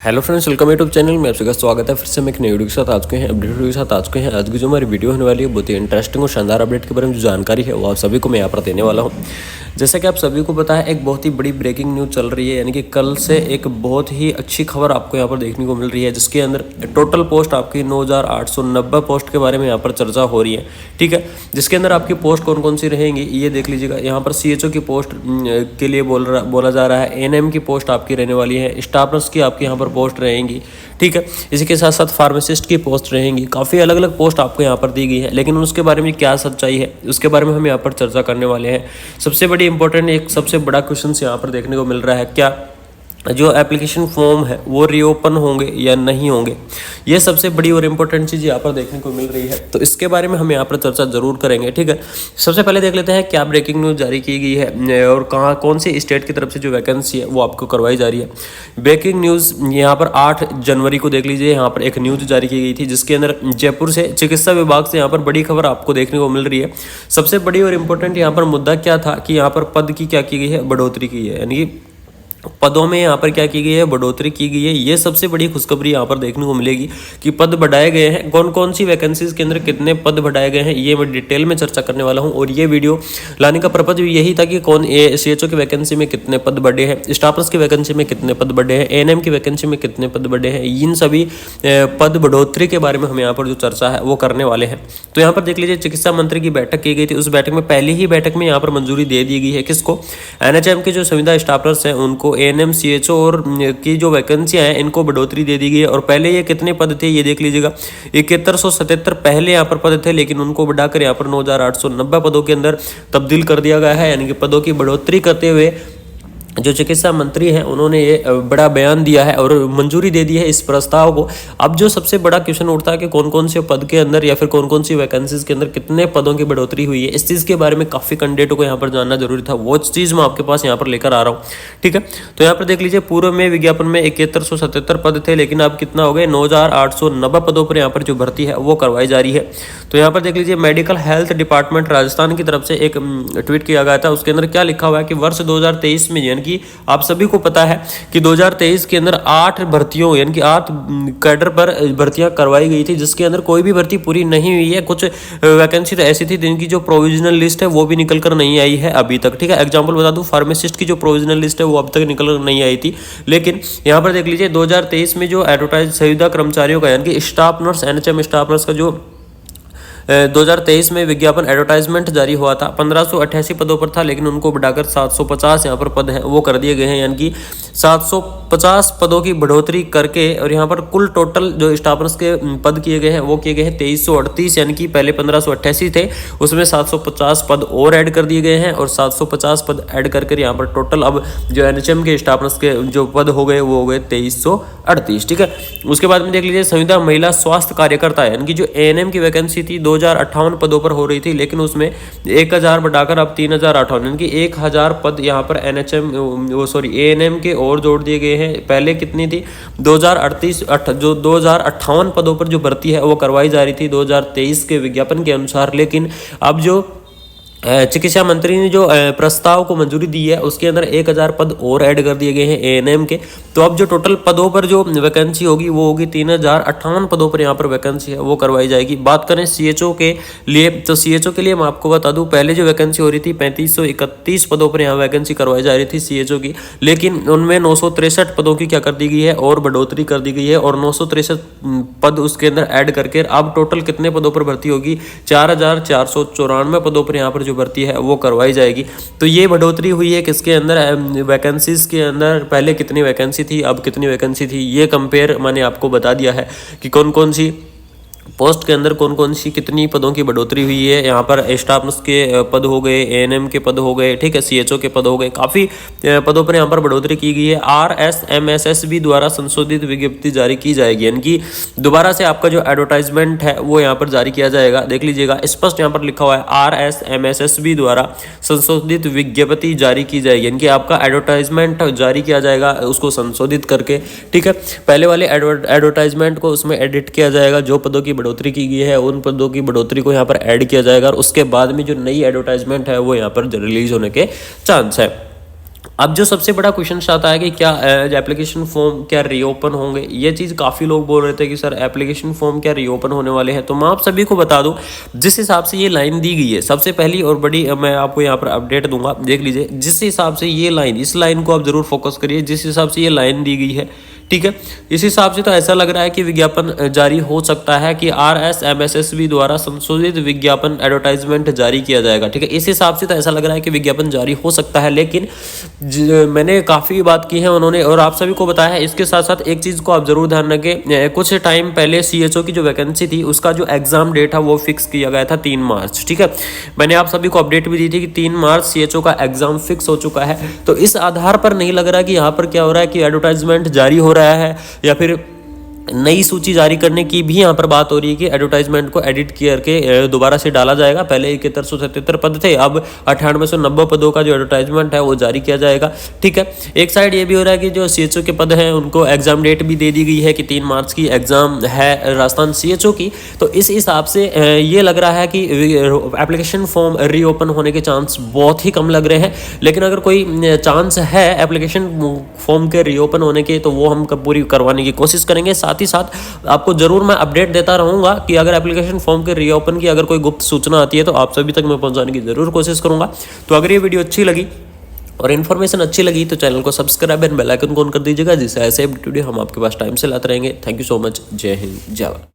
Hello friends, welcome YouTube channel में आप सबका स्वागत है। फिर से मैं एक नई वीडियो के साथ आ चुके हैं, अपडेट वीडियो के साथ आ चुके हैं। आज की जो हमारी वीडियो होने वाली है बहुत ही इंटरेस्टिंग और शानदार अपडेट के बारे में जो जानकारी है वो आप सभी को मैं यहाँ पर देने वाला हूँ। जैसा कि आप सभी को पता है, एक बहुत ही बड़ी ब्रेकिंग न्यूज़ चल रही है, यानी कि कल से एक बहुत ही अच्छी खबर आपको यहाँ पर देखने को मिल रही है, जिसके अंदर टोटल पोस्ट आपकी 9890 पोस्ट के बारे में यहाँ पर चर्चा हो रही है। ठीक है, जिसके अंदर आपकी पोस्ट कौन कौन सी रहेंगी ये देख लीजिएगा। यहाँ पर CHO की पोस्ट के लिए बोला जा रहा है, ANM की पोस्ट आपकी रहने वाली है, स्टाफ नर्स की आपकी यहाँ पर पोस्ट रहेंगी। ठीक है, इसी के साथ साथ फार्मासिस्ट की पोस्ट रहेंगी। काफ़ी अलग अलग पोस्ट आपको यहाँ पर दी गई है, लेकिन उसके बारे में क्या सच्चाई है उसके बारे में हम यहाँ पर चर्चा करने वाले हैं। सबसे बड़ी इंपॉर्टेंट एक सबसे बड़ा क्वेश्चन यहाँ पर देखने को मिल रहा है, क्या जो एप्लीकेशन फॉर्म है वो रीओपन होंगे या नहीं होंगे, ये सबसे बड़ी और इम्पोर्टेंट चीज़ यहाँ पर देखने को मिल रही है। तो इसके बारे में हम यहाँ पर चर्चा जरूर करेंगे। ठीक है, सबसे पहले देख लेते हैं क्या ब्रेकिंग न्यूज़ जारी की गई है और कहाँ कौन सी स्टेट की तरफ से जो वैकेंसी है वो आपको करवाई जा रही है। ब्रेकिंग न्यूज़ यहाँ पर 8 जनवरी को देख लीजिए, यहाँ पर एक न्यूज़ जारी की गई थी, जिसके अंदर जयपुर से चिकित्सा विभाग से यहाँ पर बड़ी खबर आपको देखने को मिल रही है। सबसे बड़ी और इम्पोर्टेंट यहाँ पर मुद्दा क्या था कि यहाँ पर पद की क्या की गई है, बढ़ोतरी की है, यानी कि पदों में यहाँ पर क्या की गई है, बढ़ोतरी की गई है। ये सबसे बड़ी खुशखबरी यहाँ पर देखने को मिलेगी कि पद बढ़ाए गए हैं। कौन कौन सी वैकेंसीज के अंदर कितने पद बढ़ाए गए हैं ये मैं डिटेल में चर्चा करने वाला हूँ। और ये वीडियो लाने का पर्पज भी यही था कि कौन CHO की वैकेंसी में कितने पद बढ़े हैं, स्टाफर्स की वैकेंसी में कितने पद बढ़े हैं, ANM की वैकेंसी में कितने पद बढ़े हैं, इन सभी पद बढ़ोतरी के बारे में हम यहाँ पर जो चर्चा है वो करने वाले हैं। तो यहाँ पर देख लीजिए, चिकित्सा मंत्री की बैठक की गई थी। उस बैठक में पहली ही बैठक में यहाँ पर मंजूरी दे दी गई है किसको, NHM के जो संविदा स्टाफर्स हैं उनको, ANM CHO और की जो वैकेंसियां हैं इनको बढ़ोतरी दे दी गई है। और पहले ये कितने पद थे ये देख लीजिएगा, 7177 पहले यहाँ पर पद थे, लेकिन उनको बढ़ाकर यहाँ पर 9890 पदों के अंदर तब्दील कर दिया गया है। यानी कि पदों की बढ़ोतरी करते हुए जो चिकित्सा मंत्री हैं उन्होंने ये बड़ा बयान दिया है और मंजूरी दे दी है इस प्रस्ताव को। अब जो सबसे बड़ा क्वेश्चन उठता है कि कौन कौन से पद के अंदर या फिर कौन कौन सी वैकेंसीज के अंदर कितने पदों की बढ़ोतरी हुई है, इस चीज़ के बारे में काफ़ी कैंडिडेटों को यहाँ पर जानना जरूरी था। वो चीज़ मैं आपके पास यहाँ पर लेकर आ रहा हूँ। ठीक है, तो यहाँ पर देख लीजिए, पूर्व में विज्ञापन में 7177 पद थे, लेकिन अब कितना हो गए, 9890 पदों पर यहाँ पर जो भर्ती है वो करवाई जा रही है। तो यहाँ पर देख लीजिए, मेडिकल हेल्थ डिपार्टमेंट राजस्थान की तरफ से एक ट्वीट किया गया था। उसके अंदर क्या लिखा हुआ है कि वर्ष 2023 में, यानी कि आप सभी को पता है कि 2023 के अंदर 8 भर्तियों यानी कि 8 कैडर पर भर्तियां करवाई गई थी, जिसके अंदर कोई भी भर्ती पूरी नहीं हुई है। कुछ वैकेंसी तो ऐसी थी जिनकी जो प्रोविजनल लिस्ट है वो भी निकल कर नहीं आई है अभी तक। ठीक है, एग्जांपल बता दूं, फार्मासिस्ट की जो प्रोविजनल लिस्ट है वो अब तक निकल कर नहीं आई थी। लेकिन यहाँ पर देख लीजिए, 2023 में जो एडवर्टाइज संविदा कर्मचारियों का यानी कि staff nurse, NHM staff nurse का जो 2023 में विज्ञापन एडवर्टाइजमेंट जारी हुआ था, 1588 पदों पर था, लेकिन उनको बढ़ाकर 750 यहाँ पर पद हैं वो कर दिए गए हैं। यानी कि 750 पदों की बढ़ोतरी करके, और यहाँ पर कुल टोटल जो स्टाफर्स के पद किए गए हैं वो किए गए हैं 2338, यानी कि पहले 1588 थे, उसमें 750 पद और ऐड कर दिए गए हैं, और 750 पद ऐड कर यहाँ पर टोटल अब जो NHM के स्टाफर्स के जो पद हो गए वो हो गए 2338। ठीक है, उसके बाद में देख लीजिए, संविदा महिला स्वास्थ्य कार्यकर्ता यानी कि जो ANM की वैकेंसी थी 2058 पदों पर हो रही थी, लेकिन उसमें 1000 बढ़ाकर अब 3058 यानी कि 1000 पद यहाँ पर ANM के और जोड़ दिए गए हैं। पहले कितनी थी, 2058 पदों पर जो भर्ती है वो करवाई जा रही थी 2023 के विज्ञापन के अनुसार। लेकिन अब जो चिकित्सा मंत्री ने जो प्रस्ताव को मंजूरी दी है उसके अंदर 1000 पद और ऐड कर दिए गए हैं ANM के। तो अब जो टोटल पदों पर जो वैकेंसी होगी वो होगी 3058 पदों पर यहाँ पर वैकेंसी है वो करवाई जाएगी। बात करें CHO के लिए, तो CHO के लिए मैं आपको बता दूं, पहले जो वैकेंसी हो रही थी 3531 पदों पर यहाँ वैकेंसी करवाई जा रही थी CHO की, लेकिन उनमें 963 पदों की क्या कर दी गई है और बढ़ोतरी कर दी गई है, और 963 पद उसके अंदर ऐड करके अब टोटल कितने पदों पर भर्ती होगी, 4494 पदों पर यहाँ पर जो भर्ती है वो करवाई जाएगी। तो ये बढ़ोतरी हुई है किसके अंदर, वैकेंसीज के अंदर। पहले कितनी वैकेंसी थी, अब कितनी वैकेंसी थी, ये कंपेयर मैंने आपको बता दिया है कि कौन कौन सी पोस्ट के अंदर कौन कौन सी कितनी पदों की बढ़ोतरी हुई है। यहाँ पर स्टाफ नर्स के पद हो गए, ANM के पद हो गए, ठीक है, CHO के पद हो गए, काफ़ी पदों पर यहाँ पर बढ़ोतरी की गई है। RSMSSB द्वारा संशोधित विज्ञप्ति जारी की जाएगी, यानी कि दोबारा से आपका जो एडवर्टाइजमेंट है वो यहाँ पर जारी किया जाएगा। देख लीजिएगा, स्पष्ट यहाँ पर लिखा हुआ है RSMSSB द्वारा संशोधित विज्ञप्ति जारी की जाएगी, यानी कि आपका एडवर्टाइजमेंट जारी किया जाएगा उसको संशोधित करके। ठीक है, पहले वाले एडवर्टाइजमेंट को उसमें एडिट किया जाएगा, जो पदों की बढ़ोतरी की गई है उन पदों की बढ़ोतरी को यहाँ पर ऐड किया जाएगा, और उसके बाद में जो नई एडवर्टाइजमेंट है वो यहाँ पर रिलीज होने के चांस है। अब जो सबसे बड़ा क्वेश्चन आता है कि क्या एप्लीकेशन फॉर्म क्या रीओपन होंगे, ये चीज़ काफ़ी लोग बोल रहे थे कि सर एप्लीकेशन फॉर्म क्या रीओपन होने वाले हैं। तो मैं आप सभी को बता दूं, जिस हिसाब से ये लाइन दी गई है, सबसे पहली और बड़ी मैं आपको यहाँ पर अपडेट दूंगा, देख लीजिए। जिस हिसाब से ये लाइन, इस लाइन को आप जरूर फोकस करिए, जिस हिसाब से ये लाइन दी गई है, ठीक है, इस हिसाब से तो ऐसा लग रहा है कि विज्ञापन जारी हो सकता है कि RSMSSB द्वारा संशोधित विज्ञापन एडवर्टाइजमेंट जारी किया जाएगा, ठीक है। इस हिसाब से तो ऐसा लग रहा है कि विज्ञापन जारी हो सकता है, लेकिन मैंने काफ़ी बात की है उन्होंने और आप सभी को बताया है। इसके साथ साथ एक चीज़ को आप जरूर ध्यान रखें, कुछ टाइम पहले CHO की जो वैकेंसी थी उसका जो एग्जाम डेट है वो फिक्स किया गया था 3 मार्च, ठीक है। मैंने आप सभी को अपडेट भी दी थी कि 3 मार्च CHO का एग्जाम फिक्स हो चुका है। तो इस आधार पर नहीं लग रहा कि यहाँ पर क्या हो रहा है कि एडवर्टाइजमेंट जारी हो रहा है या फिर नई सूची जारी करने की भी यहाँ पर बात हो रही है कि एडवर्टाइजमेंट को एडिट करके दोबारा से डाला जाएगा। पहले 7177 पद थे, अब 9890 पदों का जो एडवर्टाइजमेंट है वो जारी किया जाएगा, ठीक है। एक साइड ये भी हो रहा है कि जो CHO के पद हैं उनको एग्जाम डेट भी दे दी गई है कि 3 मार्च की एग्जाम है राजस्थान CHO की। तो इस हिसाब से ये लग रहा है कि एप्लीकेशन फॉर्म रीओपन होने के चांस बहुत ही कम लग रहे हैं। लेकिन अगर कोई चांस है एप्लीकेशन फॉर्म के रीओपन होने के तो वो हम पूरी करवाने की कोशिश करेंगे। साथ ही साथ आपको जरूर मैं अपडेट देता रहूंगा कि अगर एप्लीकेशन फॉर्म के रीओपन की अगर कोई गुप्त सूचना आती है तो आप सभी तक मैं पहुंचाने की जरूर कोशिश करूंगा। तो अगर ये वीडियो अच्छी लगी और इन्फॉर्मेशन अच्छी लगी तो चैनल को सब्सक्राइब एंड बेल आइकन को ऑन कर दीजिएगा, जिससे ऐसे वीडियो हम आपके पास टाइम से लाते रहेंगे। Thank you so much. जय हिंद, जय भारत।